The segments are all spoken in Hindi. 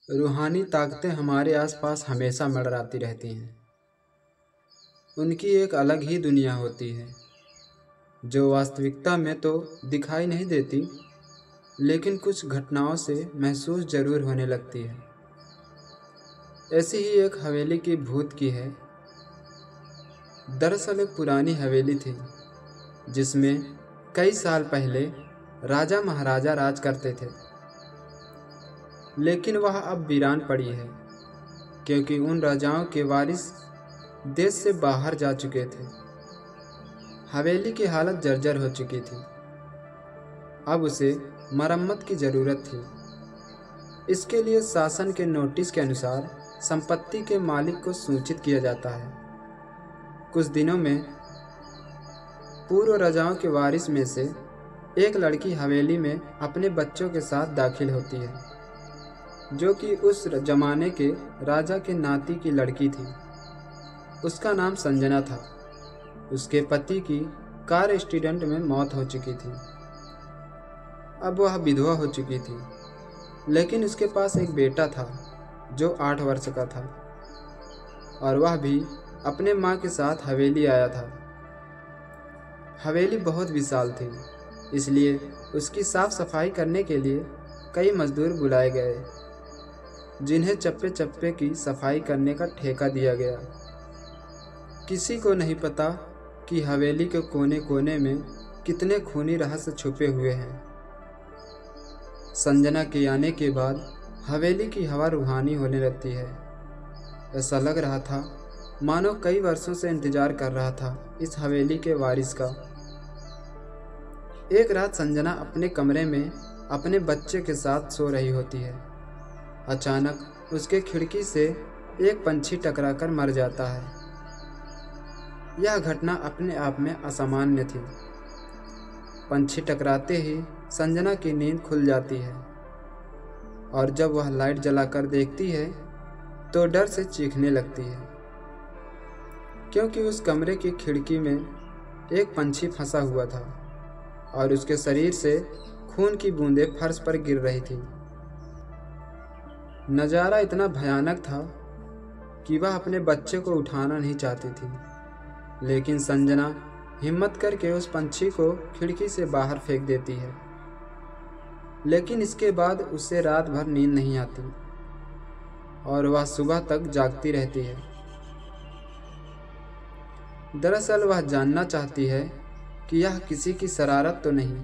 रूहानी ताकतें हमारे आसपास हमेशा मंडराती रहती हैं। उनकी एक अलग ही दुनिया होती है जो वास्तविकता में तो दिखाई नहीं देती, लेकिन कुछ घटनाओं से महसूस जरूर होने लगती है। ऐसी ही एक हवेली की भूत की है। दरअसल एक पुरानी हवेली थी जिसमें कई साल पहले राजा महाराजा राज करते थे, लेकिन वह अब वीरान पड़ी है क्योंकि उन राजाओं के वारिस देश से बाहर जा चुके थे। हवेली की हालत जर्जर हो चुकी थी। अब उसे मरम्मत की ज़रूरत थी। इसके लिए शासन के नोटिस के अनुसार संपत्ति के मालिक को सूचित किया जाता है। कुछ दिनों में पूर्व राजाओं के वारिस में से एक लड़की हवेली में अपने बच्चों के साथ दाखिल होती है, जो कि उस जमाने के राजा के नाती की लड़की थी। उसका नाम संजना था। उसके पति की कार एक्सीडेंट में मौत हो चुकी थी। अब वह विधवा हो चुकी थी, लेकिन उसके पास एक बेटा था जो 8 वर्ष का था, और वह भी अपने माँ के साथ हवेली आया था। हवेली बहुत विशाल थी, इसलिए उसकी साफ सफाई करने के लिए कई मजदूर बुलाए गए, जिन्हें चप्पे चप्पे की सफाई करने का ठेका दिया गया। किसी को नहीं पता कि हवेली के कोने कोने में कितने खूनी रहस्य छुपे हुए हैं। संजना के आने के बाद हवेली की हवा रूहानी होने लगती है। ऐसा लग रहा था मानो कई वर्षों से इंतजार कर रहा था इस हवेली के वारिस का। एक रात संजना अपने कमरे में अपने बच्चे के साथ सो रही होती है। अचानक उसके खिड़की से एक पंछी टकराकर मर जाता है। यह घटना अपने आप में असामान्य थी। पंछी टकराते ही संजना की नींद खुल जाती है, और जब वह लाइट जलाकर देखती है तो डर से चीखने लगती है, क्योंकि उस कमरे की खिड़की में एक पंछी फंसा हुआ था और उसके शरीर से खून की बूंदें फर्श पर गिर रही थी। नज़ारा इतना भयानक था कि वह अपने बच्चे को उठाना नहीं चाहती थी, लेकिन संजना हिम्मत करके उस पंछी को खिड़की से बाहर फेंक देती है। लेकिन इसके बाद उसे रात भर नींद नहीं आती और वह सुबह तक जागती रहती है। दरअसल वह जानना चाहती है कि यह किसी की शरारत तो नहीं।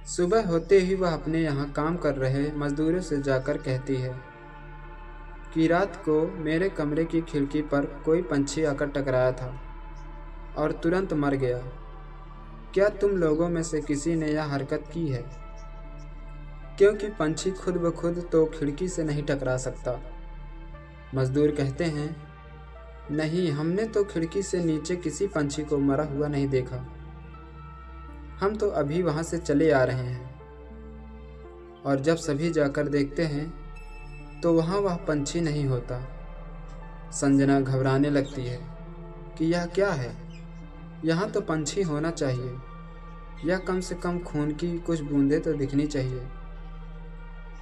सुबह होते ही वह अपने यहाँ काम कर रहे मजदूरों से जाकर कहती है कि रात को मेरे कमरे की खिड़की पर कोई पंछी आकर टकराया था और तुरंत मर गया। क्या तुम लोगों में से किसी ने यह हरकत की है? क्योंकि पंछी खुद ब खुद तो खिड़की से नहीं टकरा सकता। मजदूर कहते हैं, नहीं, हमने तो खिड़की से नीचे किसी पंछी को मरा हुआ नहीं देखा। हम तो अभी वहाँ से चले आ रहे हैं। और जब सभी जाकर देखते हैं तो वहाँ वह पंछी नहीं होता। संजना घबराने लगती है कि यह क्या है। यहाँ तो पंछी होना चाहिए, या कम से कम खून की कुछ बूंदें तो दिखनी चाहिए,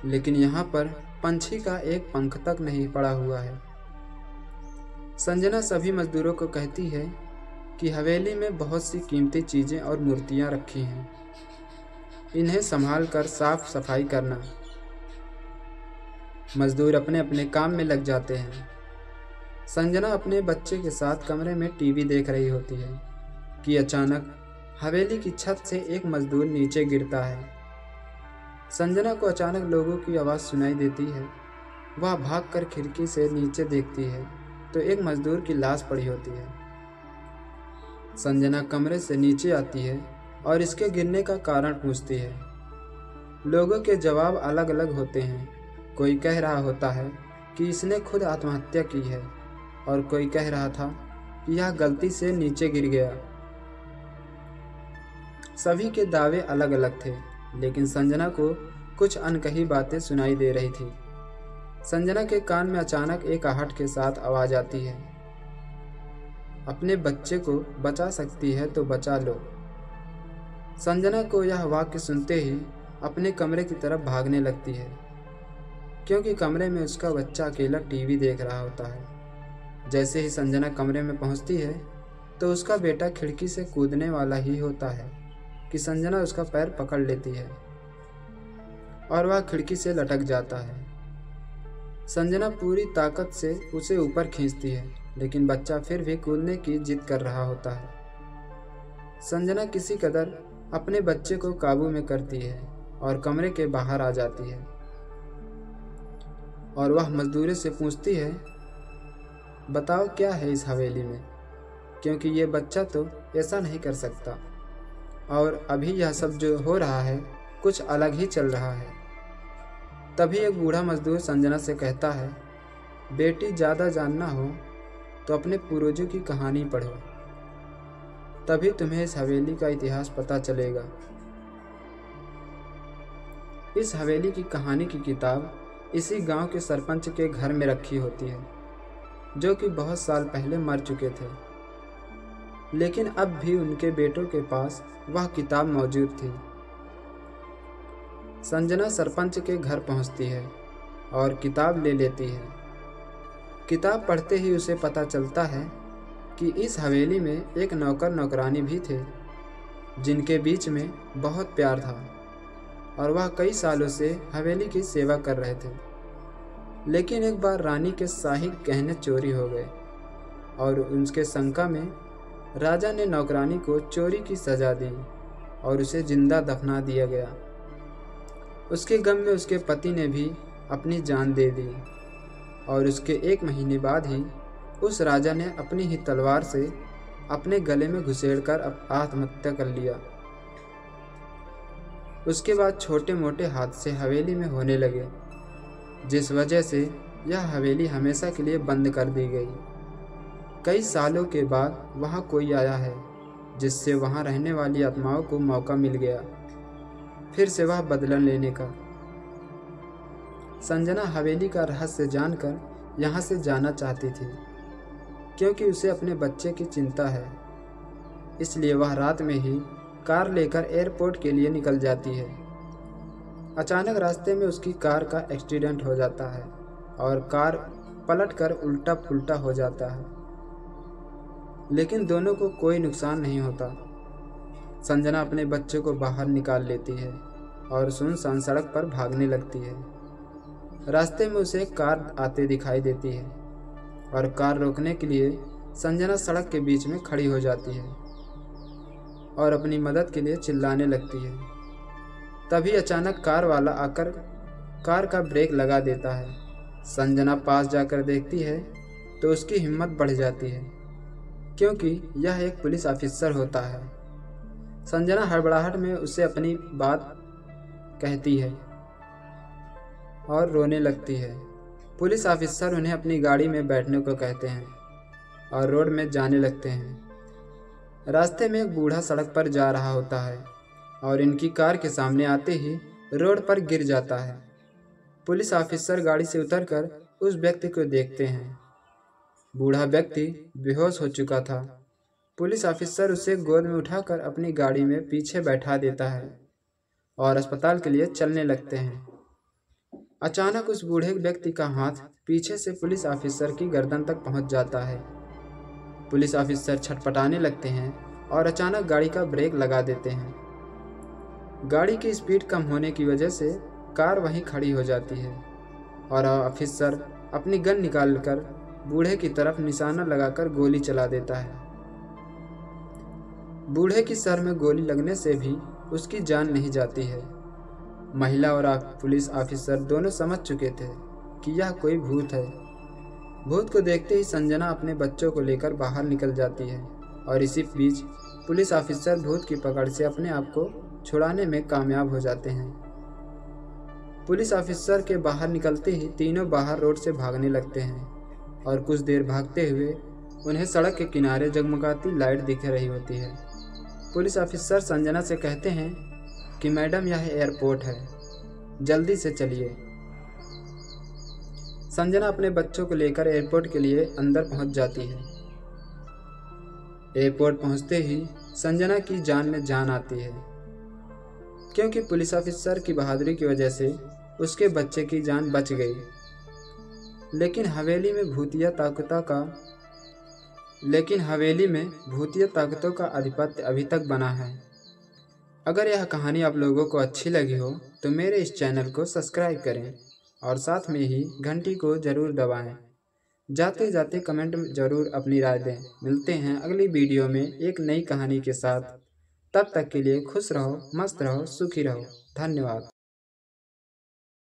लेकिन यहाँ पर पंछी का एक पंख तक नहीं पड़ा हुआ है। संजना सभी मजदूरों को कहती है कि हवेली में बहुत सी कीमती चीज़ें और मूर्तियाँ रखी हैं, इन्हें संभाल कर साफ सफाई करना। मजदूर अपने अपने काम में लग जाते हैं। संजना अपने बच्चे के साथ कमरे में टीवी देख रही होती है कि अचानक हवेली की छत से एक मजदूर नीचे गिरता है। संजना को अचानक लोगों की आवाज़ सुनाई देती है। वह भागकर खिड़की से नीचे देखती है तो एक मजदूर की लाश पड़ी होती है। संजना कमरे से नीचे आती है और इसके गिरने का कारण पूछती है। लोगों के जवाब अलग अलग होते हैं। कोई कह रहा होता है कि इसने खुद आत्महत्या की है, और कोई कह रहा था कि यह गलती से नीचे गिर गया। सभी के दावे अलग अलग थे, लेकिन संजना को कुछ अनकही बातें सुनाई दे रही थी। संजना के कान में अचानक एक आहट के साथ आवाज़ आती है, अपने बच्चे को बचा सकती है तो बचा लो। संजना को यह वाक्य सुनते ही अपने कमरे की तरफ भागने लगती है। क्योंकि कमरे में उसका बच्चा अकेला टीवी देख रहा होता है। जैसे ही संजना कमरे में पहुंचती है तो उसका बेटा खिड़की से कूदने वाला ही होता है कि संजना उसका पैर पकड़ लेती है और वह खिड़की से लटक जाता है। संजना पूरी ताकत से उसे ऊपर खींचती है, लेकिन बच्चा फिर भी कूदने की जिद कर रहा होता है। संजना किसी कदर अपने बच्चे को काबू में करती है और कमरे के बाहर आ जाती है और वह मजदूरों से पूछती है, बताओ क्या है इस हवेली में, क्योंकि ये बच्चा तो ऐसा नहीं कर सकता और अभी यह सब जो हो रहा है कुछ अलग ही चल रहा है। तभी एक बूढ़ा मजदूर संजना से कहता है, बेटी ज़्यादा जानना हो तो अपने पूर्वजों की कहानी पढ़ो, तभी तुम्हें इस हवेली का इतिहास पता चलेगा। इस हवेली की कहानी की किताब इसी गांव के सरपंच के घर में रखी होती है, जो कि बहुत साल पहले मर चुके थे, लेकिन अब भी उनके बेटों के पास वह किताब मौजूद थी। संजना सरपंच के घर पहुंचती है और किताब ले लेती है। किताब पढ़ते ही उसे पता चलता है कि इस हवेली में एक नौकर नौकरानी भी थे, जिनके बीच में बहुत प्यार था और वह कई सालों से हवेली की सेवा कर रहे थे। लेकिन एक बार रानी के शाही गहने चोरी हो गए और उनके शंका में राजा ने नौकरानी को चोरी की सजा दी और उसे जिंदा दफना दिया गया। उसके गम में उसके पति ने भी अपनी जान दे दी और उसके 1 महीने बाद ही उस राजा ने अपनी ही तलवार से अपने गले में घुसेड़कर आत्महत्या कर लिया। उसके बाद छोटे मोटे हादसे हवेली में होने लगे, जिस वजह से यह हवेली हमेशा के लिए बंद कर दी गई। कई सालों के बाद वहाँ कोई आया है, जिससे वहाँ रहने वाली आत्माओं को मौका मिल गया फिर से वह बदला लेने का। संजना हवेली का रहस्य जानकर यहाँ से जाना चाहती थी, क्योंकि उसे अपने बच्चे की चिंता है। इसलिए वह रात में ही कार लेकर एयरपोर्ट के लिए निकल जाती है। अचानक रास्ते में उसकी कार का एक्सीडेंट हो जाता है और कार पलटकर उल्टा पुल्टा हो जाता है, लेकिन दोनों को कोई नुकसान नहीं होता। संजना अपने बच्चे को बाहर निकाल लेती है और सुनसान सड़क पर भागने लगती है। रास्ते में उसे एक कार आते दिखाई देती है और कार रोकने के लिए संजना सड़क के बीच में खड़ी हो जाती है और अपनी मदद के लिए चिल्लाने लगती है। तभी अचानक कार वाला आकर कार का ब्रेक लगा देता है। संजना पास जाकर देखती है तो उसकी हिम्मत बढ़ जाती है, क्योंकि यह एक पुलिस ऑफिसर होता है। संजना हड़बड़ाहट में उसे अपनी बात कहती है और रोने लगती है। पुलिस ऑफिसर उन्हें अपनी गाड़ी में बैठने को कहते हैं और रोड में जाने लगते हैं। रास्ते में एक बूढ़ा सड़क पर जा रहा होता है और इनकी कार के सामने आते ही रोड पर गिर जाता है। पुलिस ऑफिसर गाड़ी से उतरकर उस व्यक्ति को देखते हैं। बूढ़ा व्यक्ति बेहोश हो चुका था। पुलिस ऑफिसर उसे गोद में उठाकर अपनी गाड़ी में पीछे बैठा देता है और अस्पताल के लिए चलने लगते हैं। अचानक उस बूढ़े व्यक्ति का हाथ पीछे से पुलिस ऑफिसर की गर्दन तक पहुंच जाता है। पुलिस ऑफिसर छटपटाने लगते हैं और अचानक गाड़ी का ब्रेक लगा देते हैं। गाड़ी की स्पीड कम होने की वजह से कार वहीं खड़ी हो जाती है और ऑफिसर अपनी गन निकालकर बूढ़े की तरफ निशाना लगाकर गोली चला देता है। बूढ़े की सर में गोली लगने से भी उसकी जान नहीं जाती है। महिला और पुलिस ऑफिसर दोनों समझ चुके थे कि यह कोई भूत है। भूत को देखते ही संजना अपने बच्चों को लेकर बाहर निकल जाती है और इसी बीच पुलिस ऑफिसर भूत की पकड़ से अपने आप को छुड़ाने में कामयाब हो जाते हैं। पुलिस ऑफिसर के बाहर निकलते ही तीनों बाहर रोड से भागने लगते हैं और कुछ देर भागते हुए उन्हें सड़क के किनारे जगमगाती लाइट दिख रही होती है। पुलिस ऑफिसर संजना से कहते हैं कि मैडम यह एयरपोर्ट है, जल्दी से चलिए। संजना अपने बच्चों को लेकर एयरपोर्ट के लिए अंदर पहुंच जाती है। एयरपोर्ट पहुंचते ही संजना की जान में जान आती है, क्योंकि पुलिस ऑफिसर की बहादुरी की वजह से उसके बच्चे की जान बच गई। लेकिन हवेली में भूतिया ताकतों का आधिपत्य अभी तक बना है। अगर यह कहानी आप लोगों को अच्छी लगी हो तो मेरे इस चैनल को सब्सक्राइब करें और साथ में ही घंटी को ज़रूर दबाएं। जाते जाते कमेंट में ज़रूर अपनी राय दें। मिलते हैं अगली वीडियो में एक नई कहानी के साथ। तब तक के लिए खुश रहो, मस्त रहो, सुखी रहो। धन्यवाद।